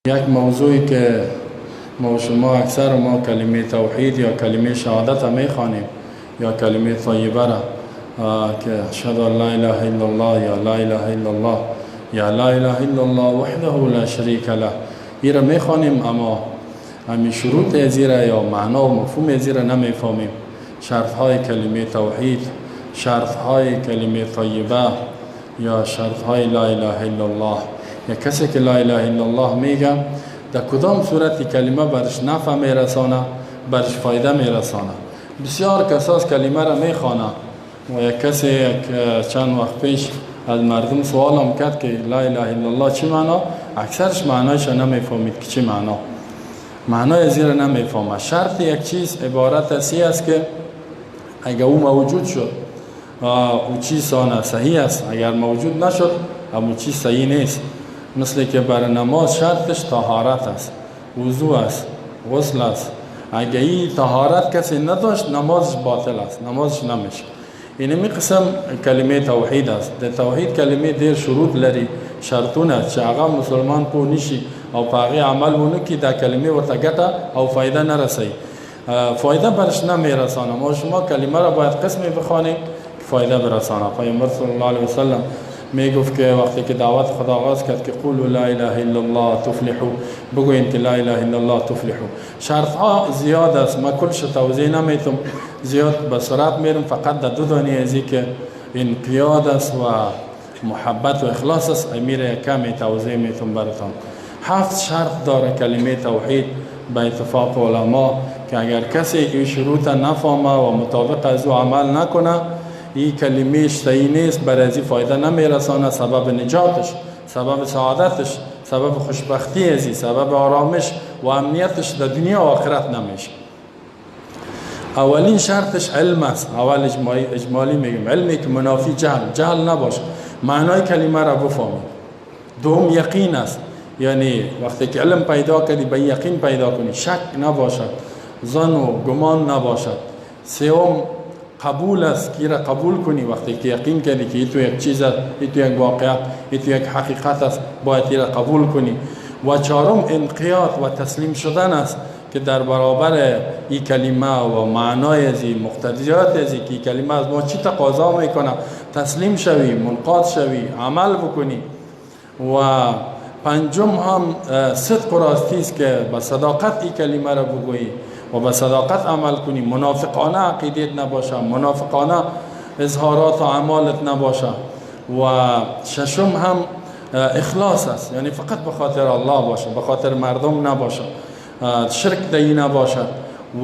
یک موضوعی که ما و شما اکثر ما کلمه توحید یا کلمه شهادت میخوانیم یا کلمه طیبه را که اشهد ان لا اله الا الله یا لا اله الا الله یا لا اله الا الله وحده لا شریک له، این را میخوانیم اما همین شروط ازیره یا معنا و مفهوم ازیره نمیفهمیم. شرط های کلمه توحید، شرط های کلمه طیبه یا شرط های لا اله الا الله. یا کسی که لا اله الا الله میگه در کدام صورت کلمه برش نفع میرسانه، برش فایده میرسانه. بسیار کساس کلمه را میخوانه و یک کسی چند وقت پیش از مردم سوالم کرد که لا اله الا الله چی معنا؟ اکثرش معنایش نمیفهمید که چی معنا. معنای زیر نمیفهمه. شرط یک چیز عبارت است که اگر او موجود شد او چیز آن صحیح است، اگر موجود نشد اما چیز صحیح نیست. مثل که برای نماز شرطش طهارت است، وضو است، غسل است. اگر این طهارت کسی نداشت نمازش باطل است، نمازش نمیشه. اینمی قسم کلمه توحید است. در توحید کلمه دیر شروط لري، شرطون است چې هغه مسلمان پو نشي او پاغي عمل ونه کی دا کلمه ورته ګټه او فایده نه رسي، فایده برش نمیرسانه. ما شما کلمه را باید قسمی بخوانیم که فایده برسانه. پیامبر صلی الله علیه وسلم میگفت که وقتی که دعوت خدا آغاز کرد که قولوا لا اله الا الله تفلحوا، بگوین که لا اله الا الله تفلحوا. شرط ها زیاد است، ما کلش توضیح نمیتونم، زیاد به سرعت میرم. فقط در دو دانی ازی که انقیاد است و محبت و اخلاص است امیر کمی توضیح میتونم براتون. 7 شرط داره کلمه توحید به اتفاق علما که اگر کسی این شروط نفهمه و مطابق از او عمل نکنه این کلمه صحیح نیست، برای ازی فایده نمیرسانه، سبب نجاتش، سبب سعادتش، سبب خوشبختی ازی، سبب آرامش و امنیتش در دنیا و آخرت نمیشه. اولین شرطش علم است. اول اجمالی میگم علمی که منافی جهل نباشه، معنای کلمه را بفهمید. دوم یقین است، یعنی وقتی که علم پیدا کردی به یقین پیدا کنی، شک نباشد، ظن و گمان نباشد. سوم قبول است که را قبول کنی، وقتی که یقین کردی که تو یک چیز است، تو یک واقعیت، تو یک حقیقت است، باید را قبول کنی. و چهارم انقیاد و تسلیم شدن است که در برابر این کلمه و معنای ازی، مقتضیات ازی که این کلمه از ما چی تقاضا میکنه تسلیم شوی، منقاد شوی، عمل بکنی. و پنجم هم صدق و راستی است که به صداقت این کلمه را بگویی و به صداقت عمل کنی، منافقانه عقیدت نباشه، منافقانه اظهارات و اعمالت نباشه. و ششم هم اخلاص است، یعنی فقط به خاطر الله باشه، به خاطر مردم نباشه، شرک دهی نباشد.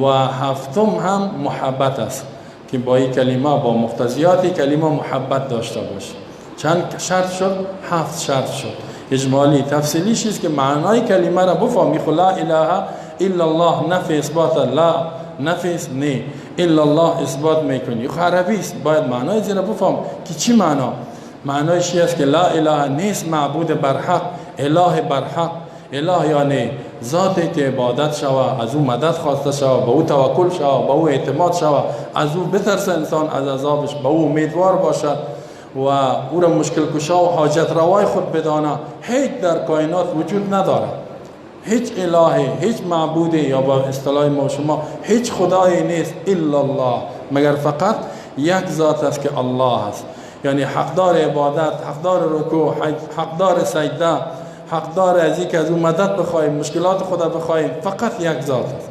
و هفتم هم محبت است که با این کلمه، با مقتضیات کلمه محبت داشته باشه. چند شرط شد؟ 7 شرط شد. اجمالی تفصیلی چیز که معنای کلمه را بفهمی. لا اله الا الله نفی اثبات، لا نفی نه، الا الله اثبات میکنی. عربی است، باید معنای زیرا بفهم که چی معنا. معنایش است که لا اله نیست معبود برحق، اله برحق. اله یعنی ذاتی که عبادت شوه، از او مدد خواسته شوه، به او توکل شوه، به او اعتماد شوه، از او بترسه انسان از عذابش، به او امیدوار باشد و او را مشکل کشا و حاجت روای خود بدانه. هیچ در کائنات وجود نداره، هیچ الهی، هیچ معبودی یا با اصطلاح ما شما هیچ خدایی نیست الا الله، مگر فقط یک ذات است که الله است. یعنی حقدار عبادت، حقدار رکوع، حقدار سجده، حقدار از اینکه از او مدد بخواهیم، مشکلات خدا بخواهیم، فقط یک ذات است.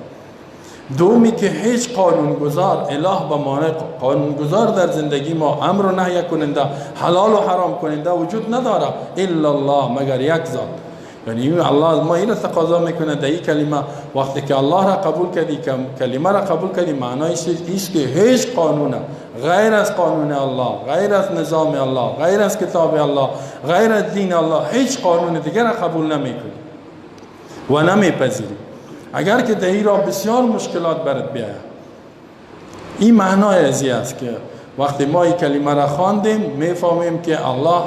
دومی که هیچ قانونگذار، اله به معنی قانونگذار در زندگی ما، امر و نهی کننده، حلال و حرام کننده وجود نداره الا الله، مگر یک ذات. یعنی الله از ما این تقاضا میکنه در این کلمه. وقتی که الله را قبول کردی، کلمه را قبول کردی، معنایش است که هیچ قانون غیر از قانون الله، غیر از نظام الله، غیر از کتاب الله، غیر از دین الله، هیچ قانون دیگر را قبول نمیکنی و نمیپذیری. اگر که در را بسیار مشکلات برات بیاید. این معنای ازی است که وقتی ما این کلمه را خواندیم میفهمیم که الله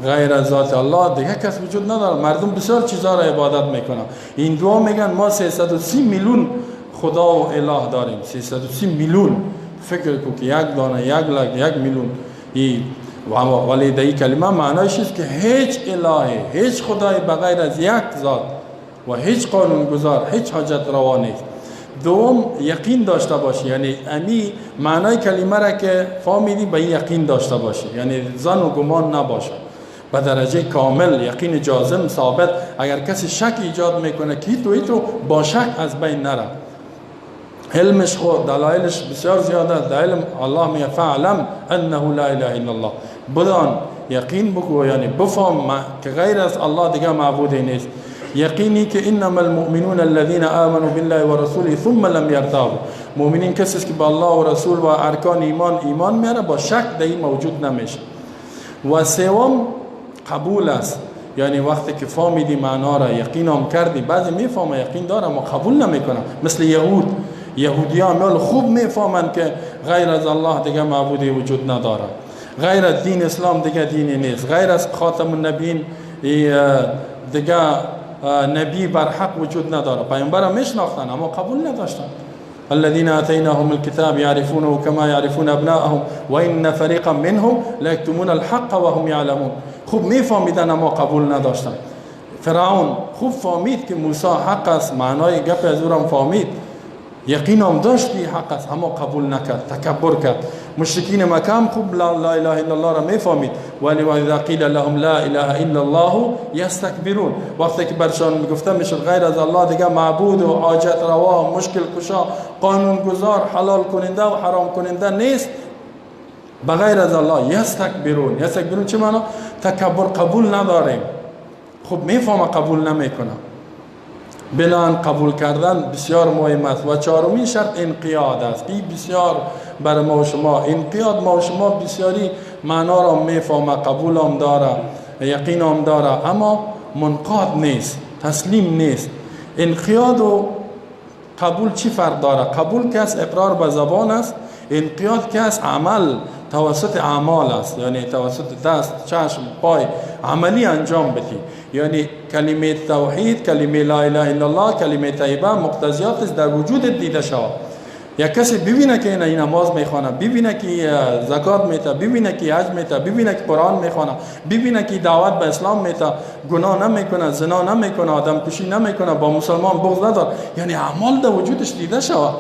غیر از ذات الله دیگه کس وجود نداره. مردم بسیار چیزا را عبادت میکنن. این دو میگن ما 330 میلیون خدا و اله داریم. 330 میلیون. فکر کو که یک دانه، یک لک، 1 میلیون. ولی در این کلمه معنایش است که هیچ الهی، هیچ خدای بغیر از یک ذات و هیچ قانونگذار هیچ حاجت روا نیست. دوم یقین داشته باشی، یعنی امی معنای کلمه را که فهمیدی به یقین داشته باشی، یعنی ظن و گمان نباشه، به درجه کامل یقین جازم ثابت. اگر کسی شک ایجاد میکنه که تو با شک از بین نره. علمش خود دلایلش بسیار زیاده است. علم الله میگه فعلم انه لا اله الا الله، بدان یقین بگو، یعنی بفهم که غیر از الله دیگه معبودی نیست. یقینی که انما المؤمنون الذين آمنوا بالله ورسوله ثم لم يرتابوا، مؤمنین کسی که به الله و رسول و ارکان ایمان میاره با شک در این موجود نمیشه. و سوم قبول است، یعنی وقتی که فهمیدی معنا را یقین هم کردی. بعضی میفهمه یقین داره ما قبول نمیکنه، مثل یهودیان خوب میفهمند که غیر از الله دیگه معبودی وجود نداره، غیر از دین اسلام دیگه دینی نیست، غیر از خاتم النبیین دیگه نبی بر حق وجود نداره. پیامبر هم میشناختن اما قبول نداشتن. الذين آتيناهم الكتاب يعرفونه كما يعرفون ابناءهم وان فريقا منهم لا يكتمون الحق وهم يعلمون. خوب میفهمیدن اما قبول نداشتن. فرعون خوب فهمید که موسی حق است، معنای گپ از او فهمید، یقین هم داشت که حق است اما قبول نکرد، تکبر کرد. مشرکین مکه هم خوب لا اله الا الله را میفهمید، ولی اذا قیل لهم لا اله الا الله یستکبرون. وقتی که برشان میگفته میشد غیر از الله دیگه معبود و حاجت روا و مشکل کشا قانون گذار حلال کننده و حرام کننده نیست بغیر از الله. یستکبرون چه معنی؟ تکبر، قبول نداریم. خب میفهمه قبول نمیکنه. بنان قبول کردن بسیار مهم است. و چهارمین شرط انقیاد است. این بسیار بر ما و شما انقیاد، ما و شما بسیاری معنا را میفهمه، قبول هم داره، یقین هم داره، اما منقاد نیست، تسلیم نیست. انقیاد و قبول چی فرق داره؟ قبول کس اقرار به زبان است، انقیاد کس عمل توسط اعمال است، یعنی توسط دست، چشم، پای عملی انجام بدی. یعنی کلمه توحید، کلمه لا اله الا الله، کلمه طیبه مقتضیات در وجود دیده شود. یا کسی ببینه که این نماز میخوانه، ببینه که زکات میده، ببینه که حج میده، ببینه که قرآن میخوانه، ببینه که دعوت به اسلام میده، گناه نمیکنه، زنا نمیکنه، آدم کشی نمیکنه، با مسلمان بغض نداره، یعنی اعمال در وجودش دیده شود.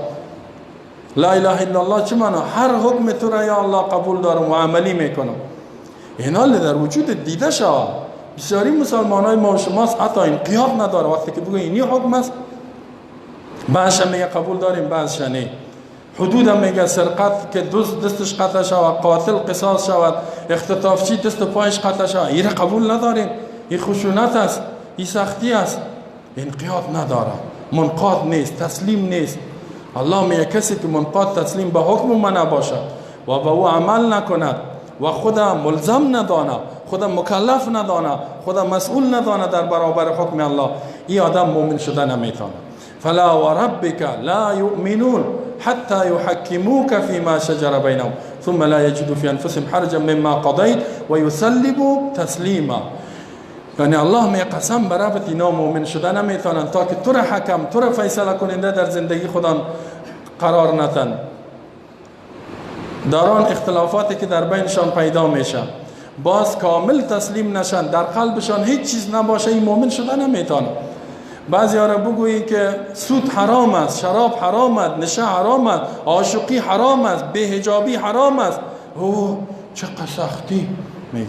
لا اله الا الله چه معنی؟ هر حکم تو را یا الله قبول دارم و عملی میکنم. اینا در وجود دیده شود. بسیاری مسلمان های ما و شماست حتی انقیاد نداره. وقتی که بگوی اینی حکم است، بعضش میگه قبول داریم، بعضش نه. حدود هم میگه سرقت که دستش قطع شود، قاتل قصاص شود، اختطافچی دست و پایش قطع شود، این قبول نداریم. این خشونت است، این سختی است. انقیاد نداره، منقاد نیست، تسلیم نیست. الله میگه کسی که منقاد تسلیم به حکم من نباشد و به او عمل نکند و خود ملزم ندانه، خود مکلف ندانه، خود مسئول ندانه در برابر حکم الله، این آدم مؤمن شده نمیتونه. فلا وربك لا يؤمنون حتى يحكموك فيما شجر بينهم ثم لا يجدوا في انفسهم حرجا مما قضيت ويسلموا تسليما. یعنی الله می قسم برابط اینا مؤمن شده نمیتونن تا که تو را حکم، تو را فیصله کننده در زندگی خودان قرار ندن. در آن اختلافاتی که در بینشان پیدا میشه باز کامل تسلیم نشن، در قلبشان هیچ چیز نباشه، این مؤمن شده نمیتونه. بعضی ها را بگویی که سود حرام است، شراب حرام است، نشه حرام است، عاشقی حرام است، بی‌حجابی حرام است. اوه چقدر سختی میگه.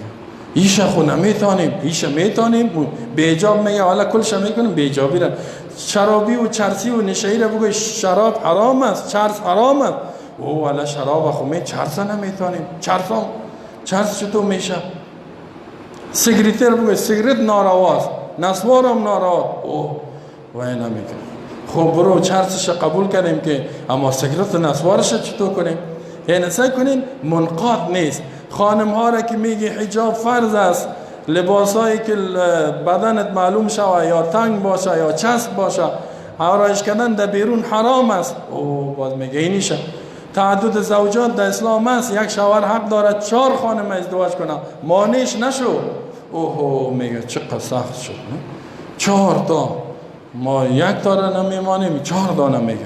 ایشه خو نمیتونیم، ایشه میتونیم. بی‌حجاب میگه حالا کلش میکنیم، بی‌حجابی را. شرابی و چرسی و نشه‌ای را بگویی شراب حرام است، چرس حرام است. اوه حالا شراب خو می چرس نمیتونیم. چرس چطور میشه؟ سیگریت را بگویی سیگریت نارواست، نسوار هم ناروا. اوه وای نمیگه. خب برو چرسش قبول کردیم که اما سیگریت نسوارش چطور کنیم؟ یعنی سعی کنین منقاد نیست. خانم ها را که میگی حجاب فرض است، لباس هایی که بدنت معلوم شوه یا تنگ باشه یا چسب باشه، آرایش کردن در بیرون حرام است. او باز میگه اینیشه. تعدد زوجات در اسلام است، یک شوهر حق دارد 4 خانم ازدواج کنه، مانعش نشو. اوه میگه چقدر سخت شد. 4 تا ما 1 تا را نمیمانیم، 4 تا نمیگه.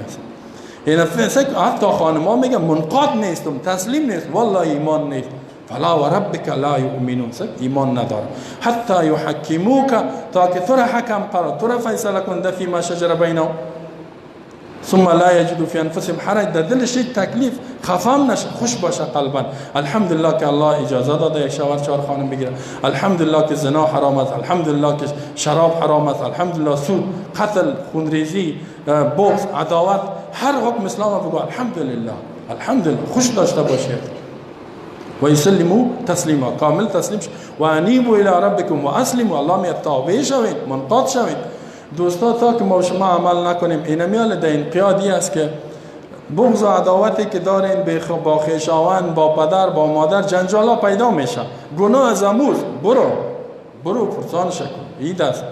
این حتی خانم ها میگه منقاد نیستم، تسلیم نیست، والله ایمان نیست. فلا و ربک لا یؤمنون، ایمان نداره. حتی یحکموک، تا که تو را حکم قرار، تو را فیصله کنده فی ما شجر بینهم، ثم لا یجدوا فی انفسهم حرج، در دلش یک تکلیف، خفام نشه، خوش باشه قلبا. الحمدلله که الله اجازه داده یک شوهر 4 خانم بگیره، الحمدلله که زنا حرام است، الحمدلله که شراب حرام است، الحمدلله سود، قتل، خونریزی، بغض، عداوت، هر حکم اسلام بگو الحمدلله، الحمدلله، خوش داشته باشید. و یسلموا تسلیما، کامل تسلیم شد. و انیبوا الی ربکم و اسلموا، الله می تابع شوید، منقاد شوید. دوستا تا که ما شما عمل نکنیم، این میال در انقیادی است که بغض و عداوتی که دارین با خویشاوند، با پدر، با مادر، جنجالا پیدا میشه. گناه از اموز، برو پرسانش کن، عید است،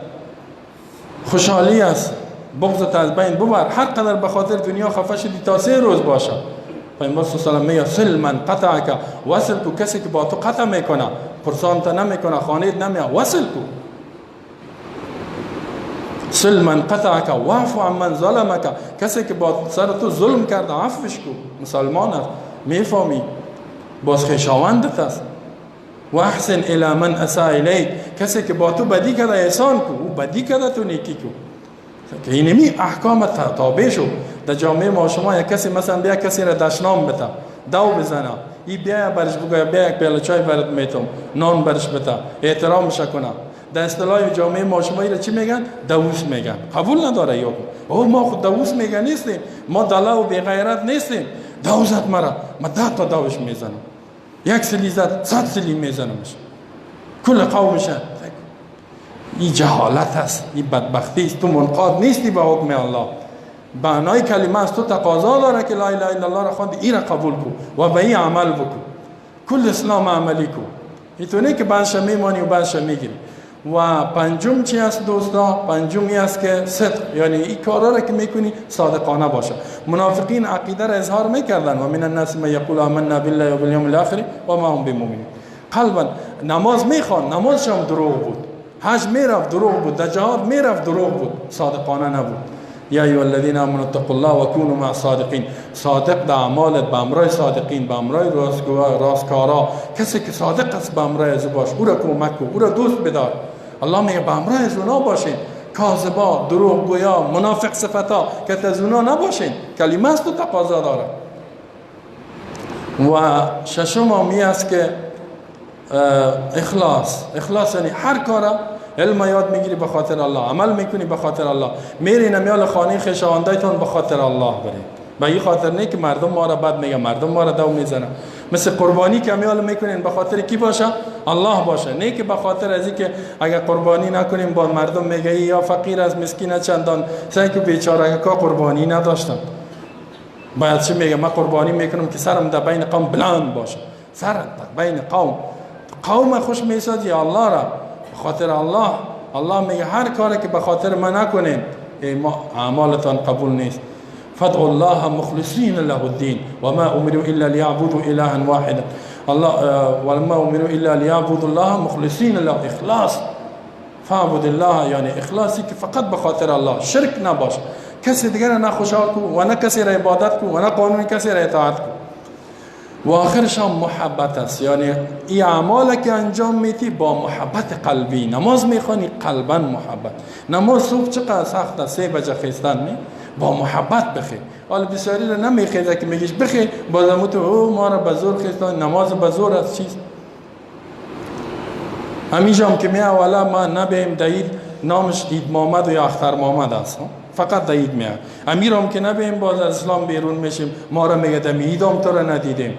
خوشحالی است، بغضت از بین ببر. هر قدر به خاطر دنیا خفه شدی تا 3 روز باشه. پیامبر صلی الله علیه و آله سل من قطعک، وصل کو کسی که با تو قطع میکنه، پرسانت نمیکنه، خانیت نمیاد، وصل کو. سل من قطعک واعف عن من ظلمک، کسی که با سر تو ظلم کرده عفوش کو. مسلمان است، میفهمی باز خویشاوندت است. و احسن الی من اساء الیک، کسی که با تو بدی کرده احسان کو، او بدی کرده تو نیکی کو. که اینمی احکام تابع شو. در جامعه ما شما یک کسی مثلا بیا کسی را دشنام بده، دو بزنه، ای بیا برش بگه بیا یک پیاله چای برات میتم، نان برش بده، احترامش کنه. در اصطلاح جامعه ما شما را چی میگن؟ دووس میگن. قبول نداره یا ما خود دووس میگن نیستیم، ما دلا و بی غیرت نیستیم. دوزت مرا، ما 10 تا دوش میزنم، 1 سلی زد 100 سلی میزنمش، کل قومش. این جهالت است، این بدبختی است. تو منقاد نیستی به حکم الله. معنای کلمه است، تو تقاضا داره که لا اله الا الله را خواند، این را قبول کو و به این عمل بکن، کل اسلام عملی کو. اینطوری که بعدش میمانی و بعدش میگیری. و پنجم چی است دوستا؟ پنجمی است که صدق، یعنی این کارا را که میکنی صادقانه باشه. منافقین عقیده را اظهار میکردن و من الناس من یقول آمنا بالله و بالیوم الاخر و ما هم بمؤمنین. قلبا نماز میخوان، نمازش هم دروغ بود، حج میرفت دروغ بود، در جهاد میرفت دروغ بود، صادقانه نبود. یا ایها الذین آمنوا اتقوا الله و کونوا مع الصادقین، صادق در اعمالت به همراه صادقین، به همراه راستکارا. کسی که صادق است به همراه از باش، او را کمک کن، او را دوست بدار. الله میگه به همراه از اونا باشین، کاذبا، دروغ گویا، منافق صفتا، که از اونا نباشین. کلمه است و تقاضا داره. و ششم می است که اخلاص یعنی هر کارا علم یاد میگیری به خاطر الله، عمل میکنی به خاطر الله، میری نمیال خانه خویشاوندایتون به خاطر الله برید. به این خاطر نه که مردم ما را بد میگن، مردم ما را دو میزنن. مثل قربانی که میال میکنین به خاطر کی باشه؟ الله باشه. نه که به خاطر ازی که اگر قربانی نکنیم با مردم میگه یا فقیر از مسکین چندان، سعی که بیچاره که قربانی نداشتن. باید چه میگه؟ من قربانی میکنم که سرم در بین قوم بلند باشه. سرم در بین قوم خوش میسازی الله را به خاطر الله. الله میگه هر کاری که به خاطر من نکنین اعمالتان قبول نیست. فادعوا الله مخلصین له الدین و ما امروا الا لیعبدوا الها واحدا. الله وما امروا الا لیعبدوا الله مخلصین له، اخلاص. فاعبد الله یعنی اخلاصی که فقط به خاطر الله، شرک نباشه، کسی دیگر را نخوشحال کو و نه کسی را عبادت کو و نه قانون کسی را اطاعت کو. و آخرش هم محبت است، یعنی این اعمال که انجام میدی با محبت قلبی. نماز میخوانی قلبا محبت. نماز صبح چقدر سخت است، 3 بجه خیستن می با محبت بخی. حالا بسیاری را نمیخیزه که میگیش بخی بازم تو او ما را به زور خیستن. نماز به زور است چیز. همیشه هم که می اولا ما نبیم دید نامش عید محمد و یا اختر محمد است، فقط دید میاد. امیر هم که نبیم باز از اسلام بیرون میشیم، ما را میگه دم عیدم تو را ندیدیم.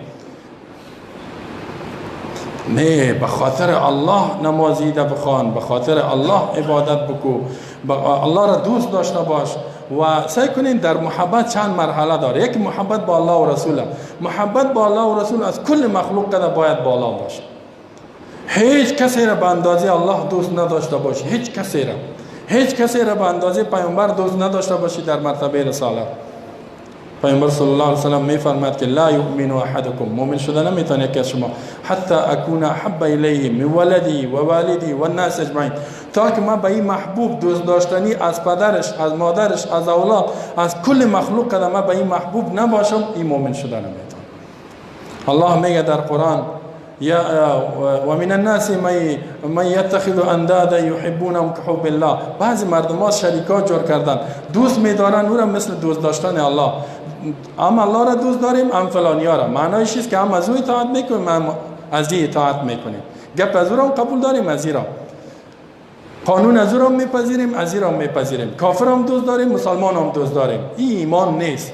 نه، به خاطر الله نماز عید بخوان، به خاطر الله عبادت بکو، الله را دوست داشته باش. و سعی کنین در محبت چند مرحله داره. یک محبت با الله و رسول. محبت با الله و رسول از کل مخلوق قدر باید بالا باشه. هیچ کسی را به اندازه الله دوست نداشته باشی، هیچ کسی را به اندازه پیامبر دوست نداشته باشی در مرتبه رسالت. پیامبر صلی الله علیه و سلم میفرماید که لا یؤمن احدکم، مؤمن شده نمیتونه یکی از شما، حتی اکون احب الیه من ولدی و والدی و الناس اجمعین، تا که من به این محبوب دوست داشتنی از پدرش، از مادرش، از اولاد، از کل مخلوق قدر من به این محبوب نباشم، این مؤمن شده نمیتونه. الله میگه در قرآن یا و من الناس من یتخذ اندادا یحبونهم كحب الله. بعضی مردم ها شریکات جور کردن، دوست می‌دارن او را مثل دوست داشتن الله. هم الله را دوست داریم، هم فلانیا را. معنایش است که هم از او اطاعت میکنیم، هم از این اطاعت میکنیم. گپ از او را قبول داریم، از این را قانون از او را میپذیریم، از این را میپذیریم. کافر هم دوست داریم، مسلمان هم دوست داریم. این ایمان نیست.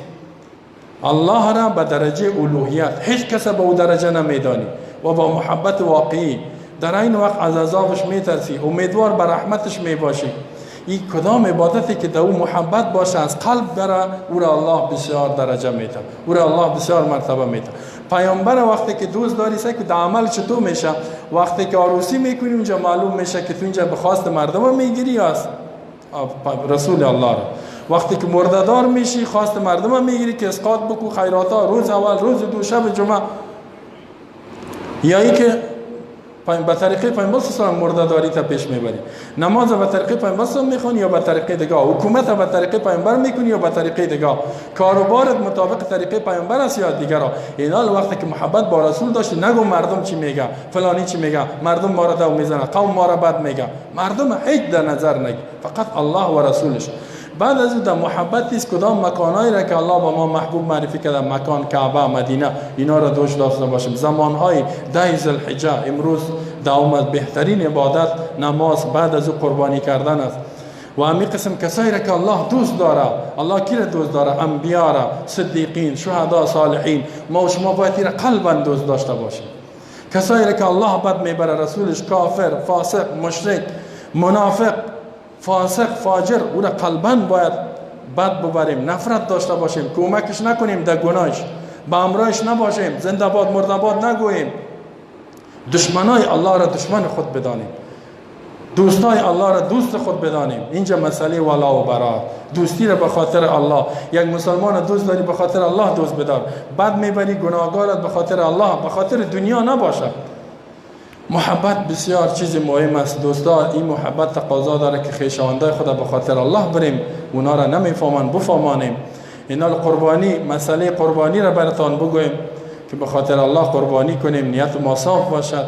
الله را به درجه الوهیت هیچ کس به او درجه نمیدانی و با محبت واقعی در این وقت از عذابش میترسی، امیدوار به رحمتش میباشی. این کدام عبادتی که در او محبت باشه از قلب بره، او را الله بسیار درجه میده، او را الله بسیار مرتبه میده. پیامبر وقتی که دوست داری سه که عمل چطور میشه؟ وقتی که عروسی میکنی اونجا معلوم میشه که تو اینجا به خواست مردم میگیری یا از رسول الله را. وقتی که مرده‌دار میشی خواست مردم میگیری که اسقاط بکو، خیراتا روز اول، روز دو، شب جمعه، یا ای که به طریقه پیامبر صلی الله مرده‌داری تا پیش میبری. نماز به طریقه پیامبر میخونی یا به طریقه دیگه؟ حکومت به طریقه پیامبر میکنی یا به طریقه دیگه؟ کاروبارت مطابق طریقه پیامبر است یا دیگه؟ اینا وقتی که محبت با رسول داشتی، نگو مردم چی میگه، فلانی چی میگه، مردم ما را دو میزنه، قوم ما را بد میگه، مردم هیچ در نظر نگی، فقط الله و رسولش. بعد از اون در محبت است کدام مکانایی را که الله با ما محبوب معرفی کرده، مکان کعبه، مدینه، اینا را دوست داشته باشیم. زمانهای 10 ذوالحجه امروز دوام از بهترین عبادت نماز، بعد از او قربانی کردن است. و همین قسم کسایی را که الله دوست داره، الله کی را دوست داره؟ انبیا را، صدیقین، شهدا، صالحین. ما و شما باید این را قلبا دوست داشته باشیم. کسایی را که الله بد میبره، رسولش، کافر، فاسق، مشرک، منافق، فاسق، فاجر، او را قلباً باید بد ببریم، نفرت داشته باشیم، کمکش نکنیم در گناهش، با امرایش نباشیم، زنده باد مرده باد نگوییم. دشمنای الله را دشمن خود بدانیم، دوستای الله را دوست خود بدانیم. اینجا مسئله ولا و برا، دوستی را به خاطر الله. یک مسلمان دوست داری به خاطر الله دوست بدار، بعد میبری گناهگارت به خاطر الله، به خاطر دنیا نباشه. محبت بسیار چیز مهم است دوستا. این محبت تقاضا داره که خویشاوندای خود به خاطر الله بریم، اونا را نمیفهمن بفهمانیم. اینا قربانی، مسئله قربانی را براتان بگویم که به خاطر الله قربانی کنیم، نیت ما صاف باشد.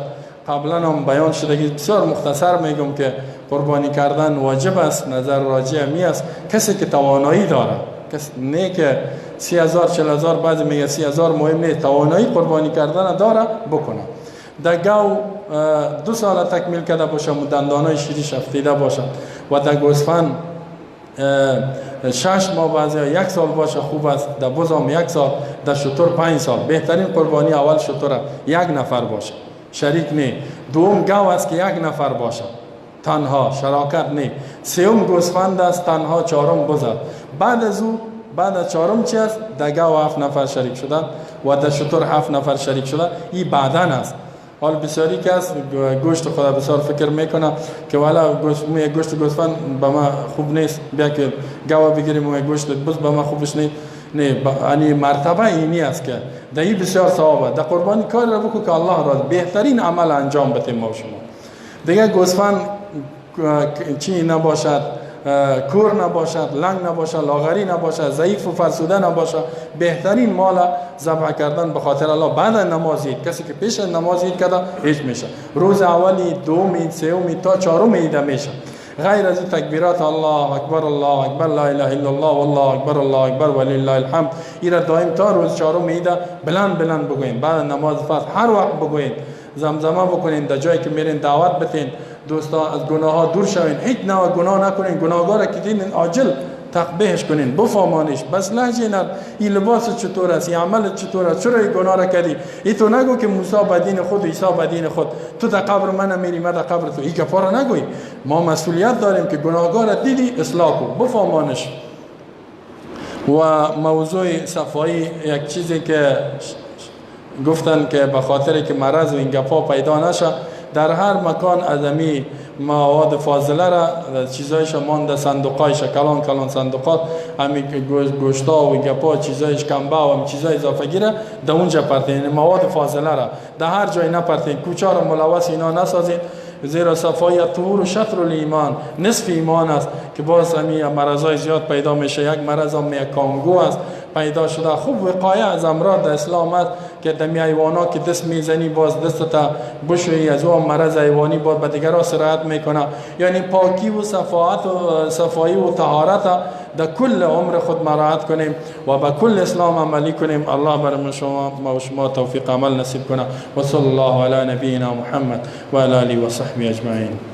قبلا هم بیان شده که بسیار مختصر میگم که قربانی کردن واجب است. نظر راجع می است کسی که توانایی داره، کسی نه که 30,000 40,000، بعضی میگه 30,000 مهم نیست، توانایی قربانی کردن داره بکنه. در گاو 2 سال تکمیل کرده باشه، دندانای شیریش افتیده باشه، و در گوسفند 6 ماه، بعضی 1 سال باشه خوب است. در بز هم 1 سال، در شتر 5 سال. بهترین قربانی اول شتر 1 نفر باشه، شریک نه. دوم گاو است که 1 نفر باشه تنها، شراکت نه. سوم گوسفند است تنها. چهارم بز است. بعد از او، بعد از چهارم چی است؟ در گاو 7 نفر شریک شدن و در شتر 7 نفر شریک شدن. این بعدن است. حال بسیاری که است گوشت خدا بسیار فکر میکنه که والا گوشت گوسفند به ما خوب نیست، بیا که گاو بگیریم و گوشت بز به ما خوبش نیست. نه، یعنی مرتبه اینی است که در این بسیار ثواب. در قربانی کار را بکن که الله را بهترین عمل انجام بده ما شما. دیگه گوسفند چی نباشد، کور نباشد، لنگ نباشد، لاغری نباشد، ضعیف و فرسوده نباشد. بهترین مال ذبح کردن به خاطر الله بعد نماز عید. کسی که پیش نماز عید کرده هیچ میشه. روز اولی، دومی، سومی تا چهارم عید میشه. غیر از تکبیرات الله اکبر، الله اکبر، لا اله الا الله، والله اکبر، الله اکبر ولله الحمد، اینا دائم تا روز چهارم عید بلند بلند بگوین. بعد نماز فجر هر وقت بگوین. زمزمه بکنین، در جایی که میرین دعوت بتین. دوستا از گناه ها دور شوین، هیچ نوع گناه نکنین. گناهگار که دیدین عاجل تقبیحش کنین، بفهمانش. بس لحظه نه این لباس چطور است، این عمل چطور است، چرا این گناه را کردی؟ این تو نگو که موسی بدین خود و عیسی بدین خود، تو در قبر من میری، من در قبر تو. این کفاره نگوی. ما مسئولیت داریم که گناهگار دیدی اصلاح کن، بفهمانش. و موضوع صفایی یک چیزی که گفتن که به خاطر که مرض و این گپا پیدا نشه، در هر مکان ادمی مواد فاضله را چیزایش مانده، صندوقایش کلان کلان صندوقات، همین گوشتا و گپا چیزایش کمبه و هم چیزای اضافه گیره در اونجا پرتین. مواد فاضله را در هر جای نپرتین. کوچه را ملوث اینا نسازین، زیرا صفایی طهور و شطر الایمان، نصف ایمان است که باز همین مرضای زیاد پیدا میشه. یک مرض هم کانگو است پیدا شده. خوب وقایه از امراض در اسلام است که دمی حیوانا که دست میزنی باز دستتا بشویی از اون مرض حیوانی باز به دیگران سرایت میکنه. یعنی پاکی و صفایی و طهارت در کل عمر خود مراعات کنیم و به کل اسلام عملی کنیم. الله برای شما توفیق عمل نصیب کنه. و صلی الله علی نبینا محمد و علی آله و صحبه اجمعین.